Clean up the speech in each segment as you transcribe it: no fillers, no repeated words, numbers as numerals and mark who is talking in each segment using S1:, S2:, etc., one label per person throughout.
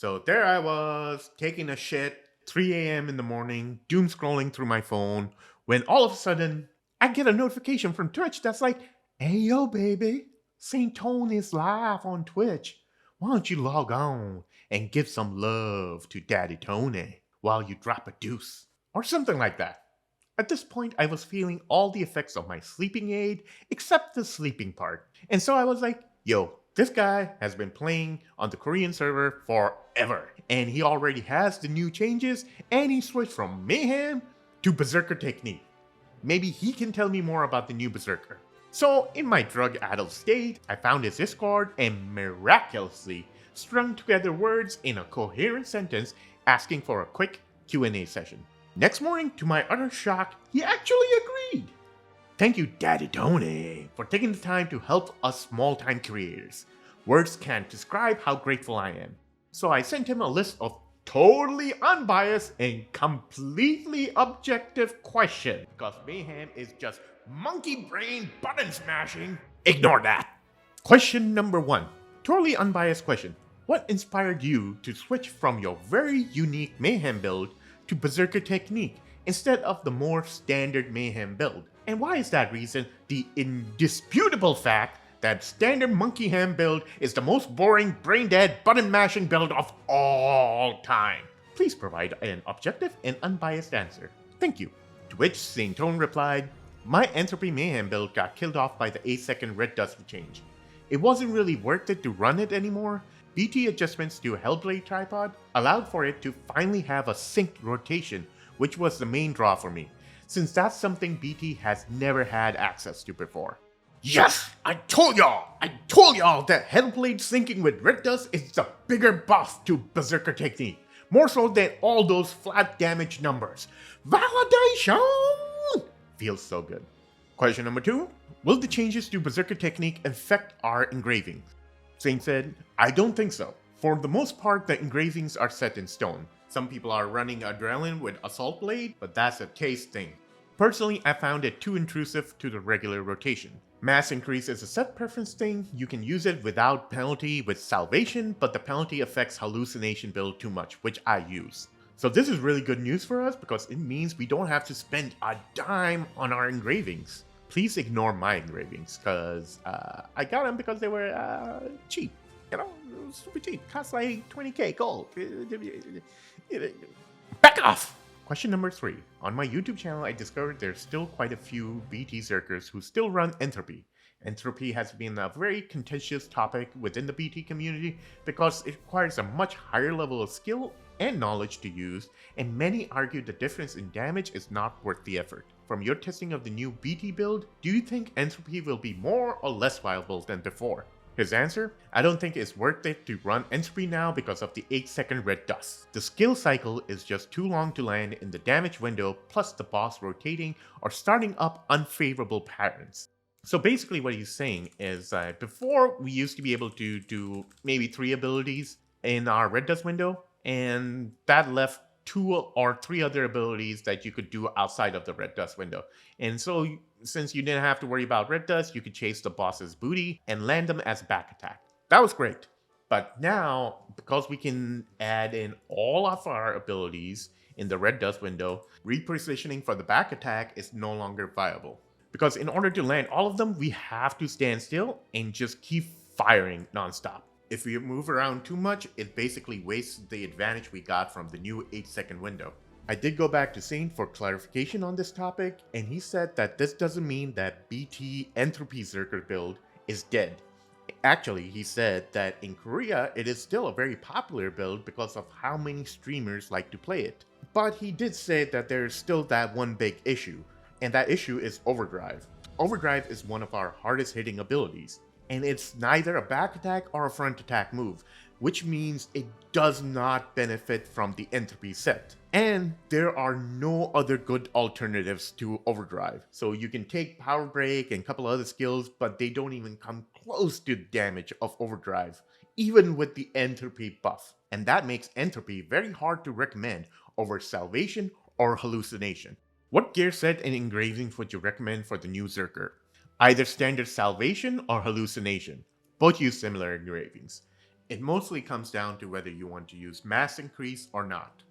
S1: So there I was, taking a shit, 3 a.m. in the morning, doom scrolling through my phone, when all of a sudden, I get a notification from Twitch that's like, hey yo, baby, Saintone is live on Twitch. Why don't you log on and give some love to Daddy Tony while you drop a deuce? Or something like that. At this point, I was feeling all the effects of my sleeping aid, except the sleeping part. And so I was like, yo, this guy has been playing on the Korean server forever. And he already has the new changes, and he switched from Mayhem to Berserker technique. Maybe he can tell me more about the new Berserker. So, in my drug-addled state, I found his Discord and miraculously strung together words in a coherent sentence asking for a quick Q&A session. Next morning, to my utter shock, he actually agreed. Thank you, Daddy Tony, for taking the time to help us small-time creators. Words can't describe how grateful I am. So I sent him a list of totally unbiased and completely objective questions, because Mayhem is just monkey brain button smashing. Ignore that. Question number 1. Totally unbiased question. What inspired you to switch from your very unique Mayhem build to Berserker technique instead of the more standard Mayhem build? And why is that reason the indisputable fact that standard Monkey Ham build is the most boring, brain-dead, button-mashing build of all time? Please provide an objective and unbiased answer. Thank you. To which Saintone replied, my Entropy Mayhem build got killed off by the 8-second red dust change. It wasn't really worth it to run it anymore. BT adjustments to Hellblade Tripod allowed for it to finally have a synced rotation, which was the main draw for me, since that's something BT has never had access to before. Yes! I told y'all that Hellblade syncing with Red Dust is the bigger buff to Berserker technique, more so than all those flat damage numbers. Validation! Feels so good. Question number 2. Will the changes to Berserker technique affect our engravings? Saint said, I don't think so. For the most part, the engravings are set in stone. Some people are running Adrenaline with Assault Blade, but that's a taste thing. Personally, I found it too intrusive to the regular rotation. Mass increase is a set preference thing. You can use it without penalty with Salvation, but the penalty affects hallucination build too much, which I use. So this is really good news for us because it means we don't have to spend a dime on our engravings. Please ignore my engravings, because I got them because they were cheap. You know, super cheap. Cost like 20k gold. Back off! Question number 3. On my YouTube channel, I discovered there's still quite a few BT Zerkers who still run Entropy. Entropy has been a very contentious topic within the BT community because it requires a much higher level of skill and knowledge to use, and many argue the difference in damage is not worth the effort. From your testing of the new BT build, do you think Entropy will be more or less viable than before? His answer, I don't think it's worth it to run Entropy now because of the 8-second red dust. The skill cycle is just too long to land in the damage window, plus the boss rotating or starting up unfavorable patterns. So basically what he's saying is that before we used to be able to do maybe 3 abilities in our red dust window, and that left 2 or 3 other abilities that you could do outside of the red dust window. And so since you didn't have to worry about red dust, you could chase the boss's booty and land them as back attack. That was great. But now, because we can add in all of our abilities in the red dust window, repositioning for the back attack is no longer viable. Because in order to land all of them, we have to stand still and just keep firing nonstop. If we move around too much, it basically wastes the advantage we got from the new 8-second window. I did go back to Saint for clarification on this topic, and he said that this doesn't mean that BT Entropy Zerker build is dead. Actually, he said that in Korea, it is still a very popular build because of how many streamers like to play it. But he did say that there's still that one big issue, and that issue is Overdrive. Overdrive is one of our hardest hitting abilities, and it's neither a back attack or a front attack move, which means it does not benefit from the Entropy set. And there are no other good alternatives to Overdrive. So you can take Power Break and a couple other skills, but they don't even come close to the damage of Overdrive, even with the Entropy buff. And that makes Entropy very hard to recommend over Salvation or Hallucination. What gear set and engravings would you recommend for the new Zerker? Either standard Salvation or Hallucination. Both use similar engravings. It mostly comes down to whether you want to use mass increase or not.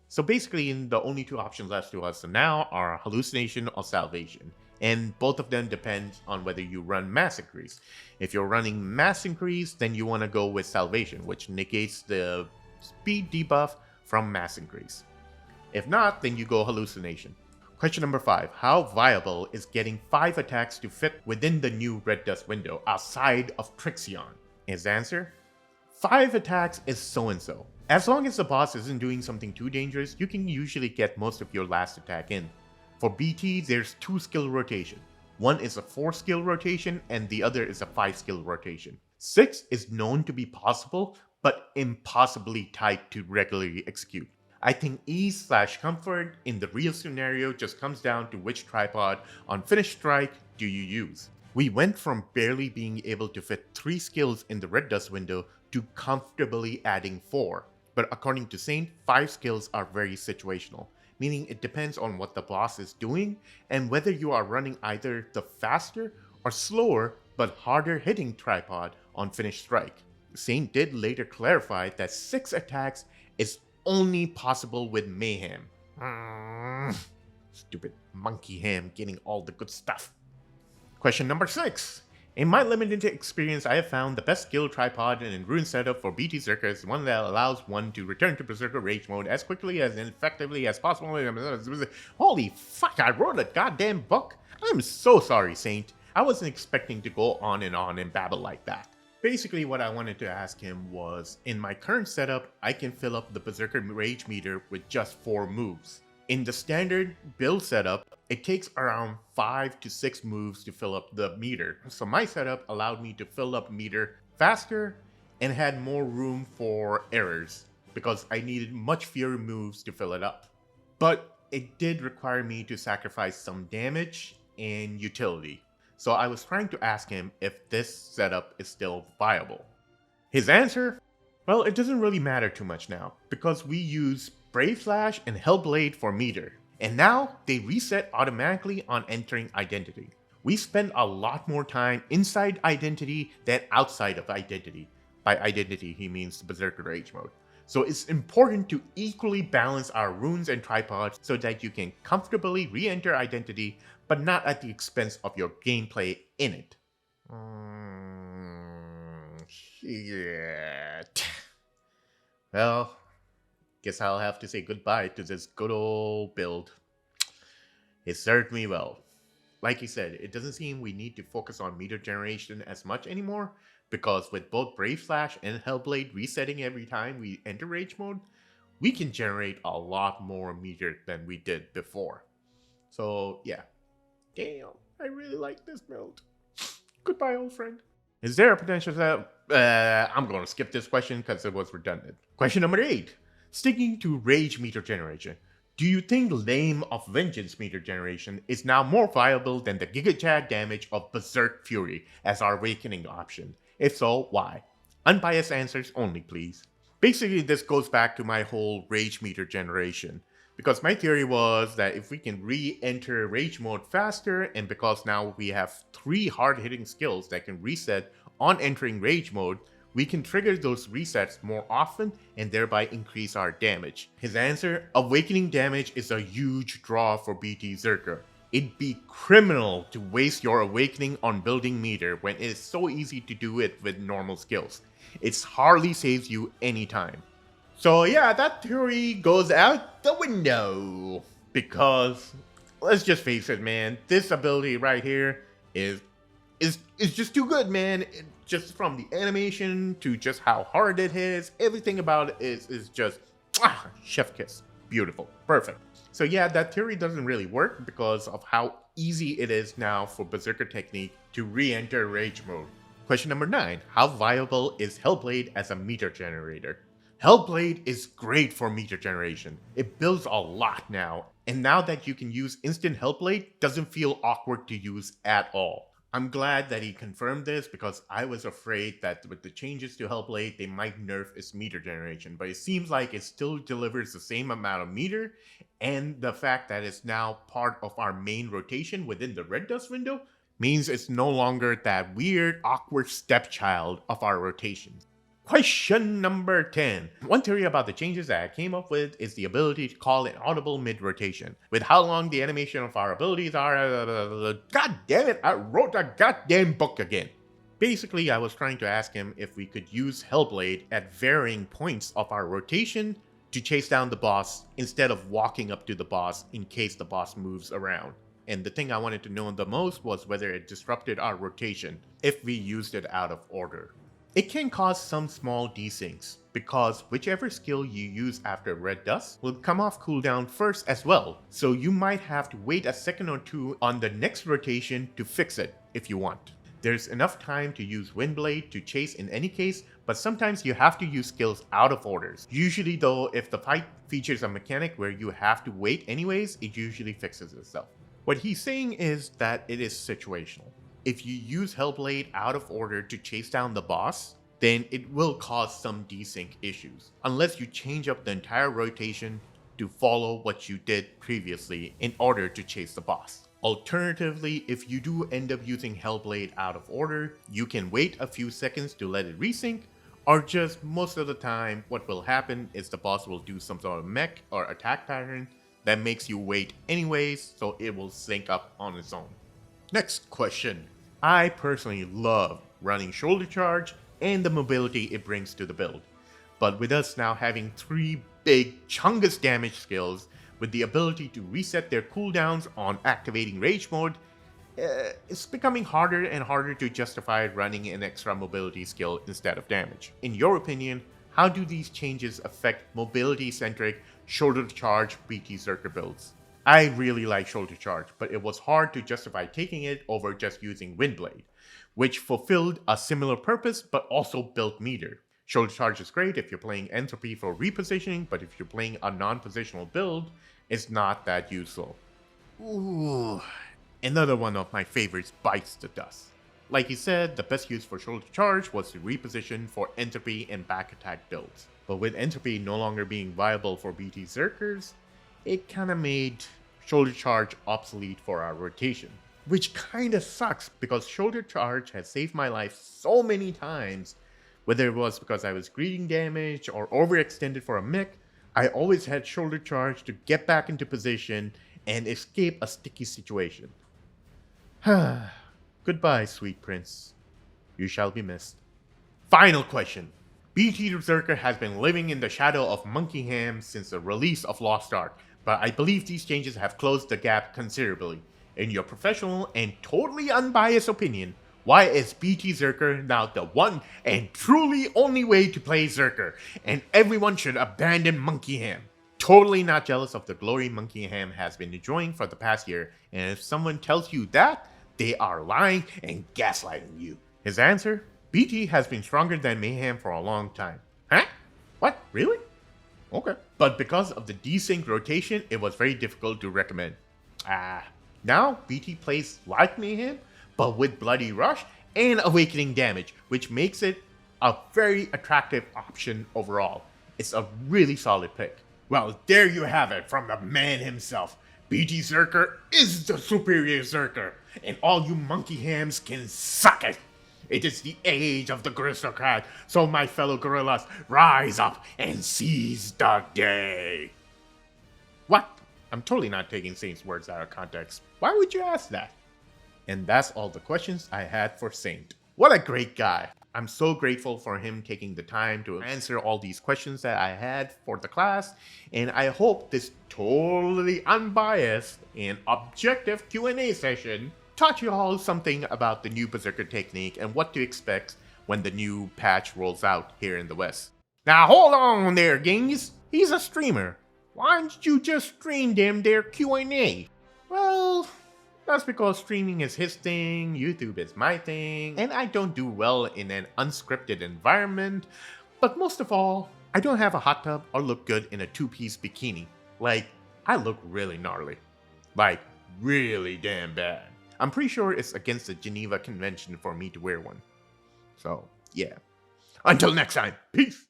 S1: So basically, the only two options left to us now are hallucination or salvation. And both of them depend on whether you run mass increase. If you're running mass increase, then you want to go with salvation, which negates the speed debuff from mass increase. If not, then you go hallucination. Question number 5. How viable is getting 5 attacks to fit within the new Red Dust window outside of Trixion? His answer? 5 attacks is so-and-so. As long as the boss isn't doing something too dangerous, you can usually get most of your last attack in. For BT, there's 2 skill rotation. One is a 4 skill rotation and the other is a 5 skill rotation. 6 is known to be possible, but impossibly tight to regularly execute. I think ease/comfort in the real scenario just comes down to which tripod on Finish Strike do you use. We went from barely being able to fit 3 skills in the Red Dust window to comfortably adding 4. But according to Saint, 5 skills are very situational, meaning it depends on what the boss is doing and whether you are running either the faster or slower but harder hitting tripod on Finish Strike. Saint did later clarify that 6 attacks is only possible with Mayhem. Stupid monkey ham getting all the good stuff. Question number 6. In my limited experience, I have found the best skill tripod and rune setup for BT Berserker is one that allows one to return to Berserker Rage mode as quickly and effectively as possible. Holy fuck, I wrote a goddamn book? I'm so sorry, Saint. I wasn't expecting to go on and babble like that. Basically, what I wanted to ask him was, in my current setup, I can fill up the Berserker Rage meter with just 4 moves. In the standard build setup, it takes around 5 to 6 moves to fill up the meter. So my setup allowed me to fill up meter faster and had more room for errors because I needed much fewer moves to fill it up. But it did require me to sacrifice some damage and utility. So I was trying to ask him if this setup is still viable. His answer? Well, it doesn't really matter too much now, because we use Brave Flash and Hellblade for meter, and now they reset automatically on entering Identity. We spend a lot more time inside Identity than outside of Identity. By Identity, he means the Berserker Rage mode. So it's important to equally balance our runes and tripods so that you can comfortably re-enter Identity, but not at the expense of your gameplay in it. Shit. Well, guess I'll have to say goodbye to this good old build. It served me well. Like he said, it doesn't seem we need to focus on meter generation as much anymore, because with both Brave Flash and Hellblade resetting every time we enter Rage mode, we can generate a lot more meter than we did before. So yeah. Damn, I really like this build. Goodbye, old friend. Is there a potential that... I'm going to skip this question because it was redundant. Question number 8. Sticking to Rage meter generation. Do you think Lame of Vengeance meter generation is now more viable than the Gigachad damage of Berserk Fury as our awakening option? If so, why? Unbiased answers only, please. Basically, this goes back to my whole Rage meter generation. Because my theory was that if we can re-enter Rage mode faster, and because now we have 3 hard-hitting skills that can reset on entering Rage mode, we can trigger those resets more often and thereby increase our damage. His answer? Awakening damage is a huge draw for BT Berserker. It'd be criminal to waste your awakening on building meter when it is so easy to do it with normal skills. It hardly saves you any time. So yeah, that theory goes out the window. Because, let's just face it, man, this ability right here is just too good, man. Just from the animation to just how hard it is, everything about it is just chef kiss. Beautiful. Perfect. So yeah, that theory doesn't really work because of how easy it is now for Berserker technique to re-enter Rage mode. Question number 9. How viable is Hellblade as a meter generator? Hellblade is great for meter generation. It builds a lot now, and now that you can use instant Hellblade, doesn't feel awkward to use at all. I'm glad that he confirmed this because I was afraid that with the changes to Hellblade, they might nerf its meter generation, but it seems like it still delivers the same amount of meter, and the fact that it's now part of our main rotation within the Red Dust window means it's no longer that weird, awkward stepchild of our rotation. Question number 10. One theory about the changes that I came up with is the ability to call an audible mid-rotation. With how long the animation of our abilities are... God damn it, I wrote a goddamn book again. Basically, I was trying to ask him if we could use Hellblade at varying points of our rotation to chase down the boss instead of walking up to the boss in case the boss moves around. And the thing I wanted to know the most was whether it disrupted our rotation if we used it out of order. It can cause some small desyncs, because whichever skill you use after Red Dust will come off cooldown first as well, so you might have to wait a second or two on the next rotation to fix it if you want. There's enough time to use Windblade to chase in any case, but sometimes you have to use skills out of orders. Usually though, if the fight features a mechanic where you have to wait anyways, it usually fixes itself. What he's saying is that it is situational. If you use Hellblade out of order to chase down the boss, then it will cause some desync issues, unless you change up the entire rotation to follow what you did previously in order to chase the boss. Alternatively, if you do end up using Hellblade out of order, you can wait a few seconds to let it resync, or just most of the time what will happen is the boss will do some sort of mech or attack pattern that makes you wait anyways, so it will sync up on its own. Next question. I personally love running shoulder charge and the mobility it brings to the build, but with us now having 3 big chungus damage skills with the ability to reset their cooldowns on activating rage mode, it's becoming harder and harder to justify running an extra mobility skill instead of damage. In your opinion, how do these changes affect mobility-centric shoulder charge BT Berserker builds? I really like shoulder charge, but it was hard to justify taking it over just using Windblade, which fulfilled a similar purpose but also built meter. Shoulder charge is great if you're playing entropy for repositioning, but if you're playing a non-positional build, it's not that useful. Ooh, another one of my favorites bites the dust. Like he said, the best use for shoulder charge was to reposition for entropy and back attack builds. But with entropy no longer being viable for BT Berserkers, it kinda made shoulder charge obsolete for our rotation. Which kinda sucks, because shoulder charge has saved my life so many times. Whether it was because I was greeting damage or overextended for a mech, I always had shoulder charge to get back into position and escape a sticky situation. Goodbye, sweet prince. You shall be missed. Final question. BT Berserker has been living in the shadow of Monkey Ham since the release of Lost Ark, but I believe these changes have closed the gap considerably. In your professional and totally unbiased opinion, why is BT Berserker now the one and truly only way to play Berserker, and everyone should abandon Monkey Ham? Totally not jealous of the glory Monkey Ham has been enjoying for the past year, and if someone tells you that, they are lying and gaslighting you. His answer? BT has been stronger than Mayhem for a long time. Huh? What? Really? Okay. But because of the desync rotation, it was very difficult to recommend. Now BT plays like Mayhem, but with Bloody Rush and Awakening damage, which makes it a very attractive option overall. It's a really solid pick. Well, there you have it from the man himself. BT Berserker is the superior Berserker, and all you monkey hams can suck it. It is the age of the aristocrat, so my fellow gorillas, rise up and seize the day. What? I'm totally not taking Saint's words out of context. Why would you ask that? And that's all the questions I had for Saint. What a great guy. I'm so grateful for him taking the time to answer all these questions that I had for the class, and I hope this totally unbiased and objective Q&A session taught you all something about the new Berserker technique and what to expect when the new patch rolls out here in the West. Now hold on there, gangs. He's a streamer. Why don't you just stream them their Q&A? Well, that's because streaming is his thing, YouTube is my thing, and I don't do well in an unscripted environment. But most of all, I don't have a hot tub or look good in a 2-piece bikini. Like, I look really gnarly. Like, really damn bad. I'm pretty sure it's against the Geneva Convention for me to wear one. So, yeah. Until next time, peace!